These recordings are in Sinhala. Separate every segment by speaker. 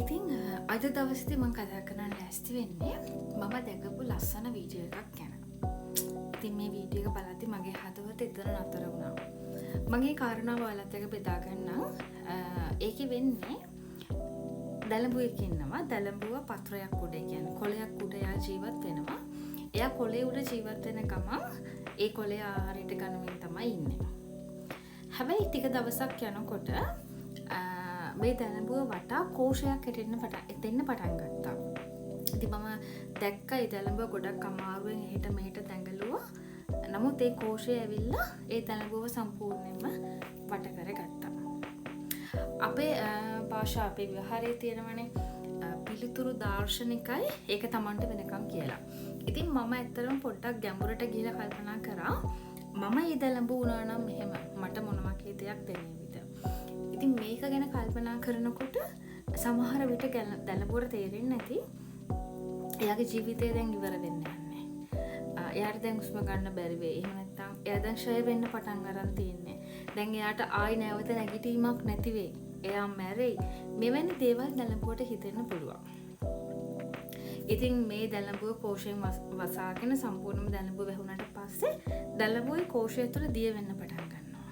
Speaker 1: ඉතින් අද දවසේදී මම කතා කරන්න ලෑස්ති වෙන්නේ මම දැකපු ලස්සන වීඩියෝ එකක් ගැන. ඉතින් මේ වීඩියෝ එක බලද්දි මගේ හදවත එතන නතර වුණා. මම මේ කාරණාව ඔයාලත් එක්ක බෙදා ගන්නම්. ඒකේ වෙන්නේ දැලඹුවෙක් ඉන්නවා. දැලඹුව පත්‍රයක් උඩ, කියන්නේ කොළයක් උඩ යා ජීවත් වෙනවා. එයා කොළේ උඩ ජීවත් වෙන ගමන් ඒ කොළේ ආහාරයට ගන්නමින් තමයි ඉන්නේ. හැබැයි ටික දවසක් යනකොට මේ දැලඹුව වටා කෝෂයක් එතෙන්න පටන් ගත්තා. ඉතින් මම දැක්ක ඒ දැලඹුව ගොඩක් අමාරුවෙන් එහෙට මෙහෙට දැඟලුවා. නමුත් ඒ කෝෂය ඇවිල්ලා ඒ දැලඹුව සම්පූර්ණයෙන්ම වට කරගත්තා. අපේ භාෂා අපේ ව්‍යවහාරයේ තියෙනවනේ පිළිතුරු දාර්ශනිකයි ඒක Tamanට වෙනකම් කියලා. ඉතින් මම ඇත්තටම පොඩ්ඩක් ගැඹුරට ගිහලා කල්පනා කරා මම මේ දැලඹුව වුණා නම් මෙහෙම මට මොන වගේ දෙයක් දැනෙයිද? ඉතින් මේක ගැන කල්පනා කරනකොට සමහර විට දැලඹුවට තේරෙන්නේ නැති එයාගේ ජීවිතය දැන් ඉවර වෙන්න යන්නේ. එයාට දැන් හුස්ම ගන්න බැරි වෙයි. එහෙම නැත්නම් එයා දැන් ෂය වෙන්න පටන් ගන්න තියෙන්නේ. දැන් එයාට ආයි නැවත නැගිටීමක් නැති වෙයි. එයා මැරෙයි. මෙවැනි දේවල් දැලඹුවට හිතෙන්න පුළුවන්. ඉතින් මේ දැලඹුව කෝෂයෙන් වසාගෙන සම්පූර්ණයෙන්ම දැලඹුව වැහුණාට පස්සේ දැලඹුවේ කෝෂය තුළ දිය වෙන්න පටන් ගන්නවා.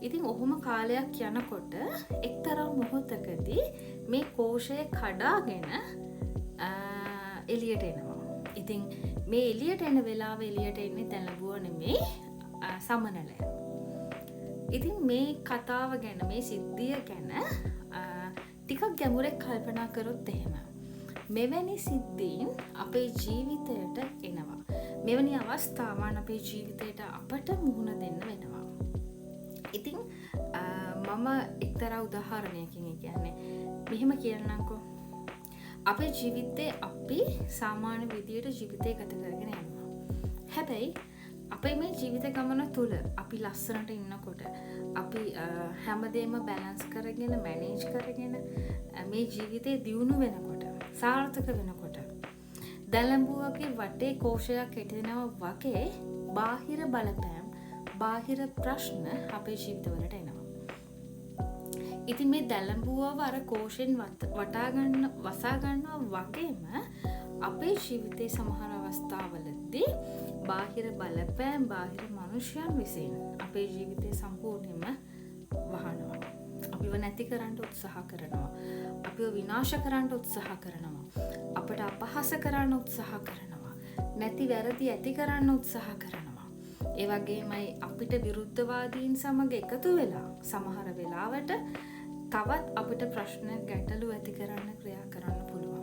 Speaker 1: ඉතින් ඔහොම කාලයක් යනකොට එක්තරා මොහොතකදී මේ කෝෂය කඩාගෙන එළියට එනවා. ඉතින් මේ එළියට එන වෙලාව එළියට එන්නේ දැලඹුව නෙමෙයි සමනලය. ඉතින් මේ කතාව ගැන මේ සිද්ධිය ගැන ටිකක් ගැඹුරෙන් කල්පනා කරොත් එහෙම මෙවැනි සිද්ධීන් අපේ ජීවිතයට එනවා. මෙවැනි අවස්ථාවන් අපේ ජීවිතයට අපට මුහුණ දෙන්න වෙනවා. ඉතින් මම එක්තරා උදාහරණයකින් කියන්නේ මෙහෙම කියන්නම්කෝ. අපේ ජීවිතේ අපි සාමාන්‍ය විදියට ජීවිතය ගත කරගෙන යනවා. හැබැයි අපේ මේ ජීවිත ගමන තුළ අපි ලස්සනට ඉන්නකොට අපි හැමදේම බැලන්ස් කරගෙන මැනේජ් කරගෙන මේ ජීවිතේ දියුණු වෙනකොට සාර්ථක වෙනකොට දැලඹුවගේ වටේ කෝෂයක් හිටිනවා වගේ බාහිර බලපෑම් බාහිර ප්‍රශ්න අපේ ජීවිතවලට එනවා. ඉතින් මේ දැලඹුවව අර කෝෂෙන් වසා ගන්නවා වගේම අපේ ජීවිතේ සමහර අවස්ථාවලදී බාහිර බලපෑම් බාහිර මනුෂ්‍යයන් විසින් අපේ ජීවිතේ සම්පූර්ණයෙන්ම වහනවා. අපිව නැති කරන්න උත්සාහ කරනවා. අපිව විනාශ කරන්න උත්සාහ කරනවා. අපට අපහාස කරන්න උත්සාහ කරනවා. නැති වැරදි ඇති කරන්න උත්සාහ කරනවා. ඒ වගේමයි අපිට විරුද්ධවාදීන් සමග එකතු වෙලා සමහර වෙලාවට තවත් අපිට ප්‍රශ්න ගැටලු ඇති කරන්න ක්‍රියා කරන්න පුළුවන්.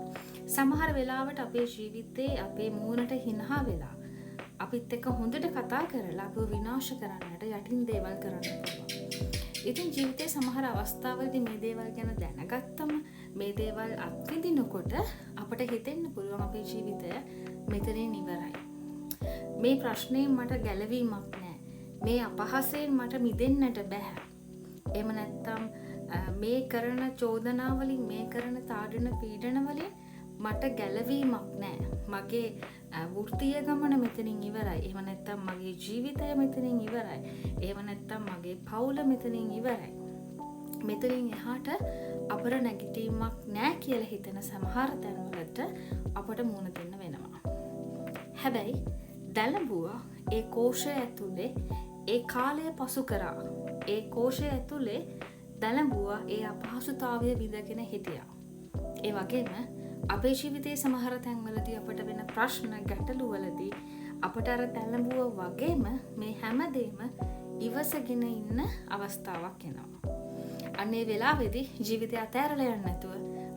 Speaker 1: සමහර වෙලාවට අපේ ජීවිතේ අපේ මූණට හිනහා වෙලා අපිත් එක්ක හොඳට කතා කරලා අපිව විනාශ කරන්නට යටින් දේවල් කරන්න පුළුවන්. ඉතින් ජීවිතේ සමහර අවස්ථාවලදී මේ දේවල් ගැන දැනගත්තම මේ දේවල් අත්විඳිනකොට අපට හිතෙන්න පුළුවන් අපේ ජීවිතය මෙතනින් ඉවරයි. මේ ප්‍රශ්නයෙන් මට ගැලවීමක් නැහැ. මේ අපහාසයෙන් මට මිදෙන්නට බෑ. එහෙම නැත්නම් මේ කරන චෝදනාවලින් මේ කරන තාඩන පීඩන වලින් මට ගැලවීමක් නැහැ. මගේ වෘත්තීය ගමන මෙතනින් ඉවරයි. එහෙම නැත්නම් මගේ ජීවිතය මෙතනින් ඉවරයි. එහෙම නැත්නම් මගේ පවුල මෙතනින් ඉවරයි. මෙතනින් එහාට අපර නැගිටීමක් නැහැ කියලා හිතන සමහර තැන්වලට අපට මුහුණ දෙන්න වෙනවා. හැබැයි දැලඹුව ඒ කෝෂය ඇතුලේ ඒ කාලය පසු කරා. ඒ කෝෂය ඇතුලේ දැලඹුව ඒ අපහසුතාවය විඳගෙන හිටියා. ඒ වගේම අපේ ජීවිතයේ සමහර තැන්වලදී අපට වෙන ප්‍රශ්න ගැටලු වලදී අපට අර දැලඹුව වගේම මේ හැමදේම ඉවසගෙන ඉන්න අවස්ථාවක් එනවා. අන්නේ වෙලාවේදී ජීවිතය අතහැරලා යන්න නැතුව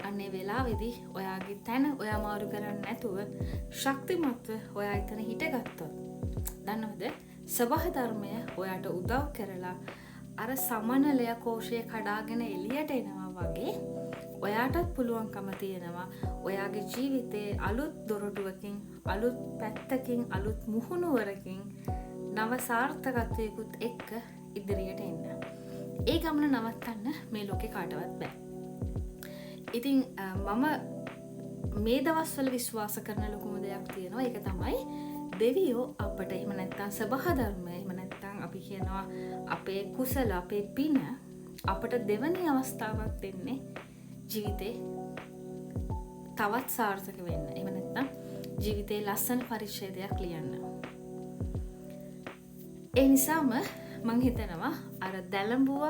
Speaker 1: අන්නේ වෙලාවේදී ඔයාගේ තැන ඔයා මාරු කරන්නේ නැතුව ශක්තිමත්ව ඔයා එතන හිටගත්තොත් දන්නවද සබහ ධර්මය ඔයාට උදව් කරලා අර සමනලය කෝෂය කඩාගෙන එළියට එනවා වගේ ඔයාටත් පුළුවන්කම තියෙනවා ඔයාගේ ජීවිතේ අලුත් දොරටුවකින් අලුත් පැත්තකින් අලුත් මුහුණුවරකින් නව සාර්ථකත්වයකුත් එක්ක ඉදිරියට එන්න. ඒ ගමන නවත්තන්න මේ ලෝකේ කාටවත් බෑ. ඉතින් මම මේ දවස්වල විශ්වාස කරන ලොකුම දෙයක් තියෙනවා. ඒක තමයි දෙවියෝ අපට එහෙම නැත්නම් සබහ ධර්මය එහෙම නැත්නම් අපි කියනවා අපේ කුසල අපේ පින අපට දෙවනි අවස්ථාවක් දෙන්නේ ජීවිතේ තවත් සාර්ථක වෙන්න. එහෙම නැත්නම් ජීවිතේ ලස්සන පරිච්ඡේදයක් ලියන්න. ඒ නිසාම මං හිතනවා අර දැලඹුව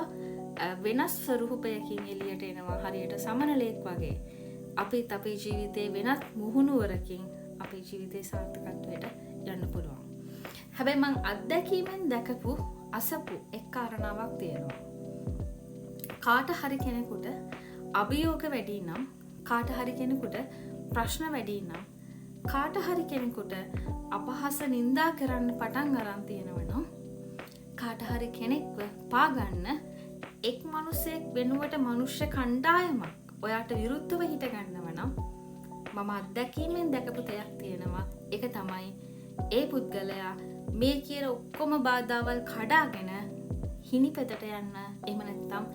Speaker 1: වෙනස් ස්වරූපයකින් එළියට එනවා හරියට සමනලයක් වගේ. අපිත් අපේ ජීවිතේ වෙනත් මුහුණුවරකින් අපේ ජීවිතේ සාර්ථකත්වයට යන්න පුළුවන්. හැබැයි මං අත්දැකීමෙන් දැකපු අසපු එක් කාරණාවක් තියෙනවා. කාට හරි කෙනෙකුට අභියෝග වැඩි නම්, කාට හරි කෙනෙකුට ප්‍රශ්න වැඩි නම්, කාට හරි කෙනෙකුට අපහාස නින්දා කරන්න පටන් අරන් තියෙනවා නම්, කාට හරි කෙනෙක්ව පාගන්න එක් මිනිසෙක් වෙනුවට මනුෂ්‍ය කණ්ඩායමක් ඔයාට විරුද්ධව හිට ගන්නව නම් මම අත්දැකීමෙන් දැකපු දෙයක් තියෙනවා. ඒක තමයි ඒ පුද්ගලයා මේ කියන ඔක්කොම බාධාවල් කඩාගෙන හිණිපෙදට යන්න, එහෙම නැත්නම්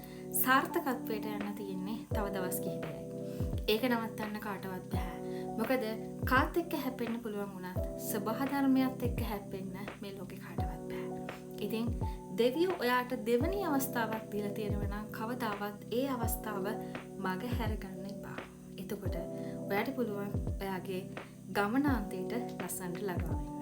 Speaker 1: සාර්ථකත්වයට යන්න තියෙන්නේ තව දවස් කිහිපයයි. ඒක නවත්තන්න කාටවත් බෑ. මොකද කාත් එක්ක හැප්පෙන්න පුළුවන් වුණත් සබහා ධර්මයත් එක්ක හැප්පෙන්න මේ ලෝකේ කාටවත් බෑ. ඉතින් දෙවියෝ ඔයාට දෙවනි අවස්ථාවක් දීලා තියෙනවා නම් කවදාවත් ඒ අවස්ථාව මග හැරගන්න එපා. එතකොට ඔයාට පුළුවන් ඔයාගේ ගමනාන්තයට ලස්සනට ළඟා වෙන්න.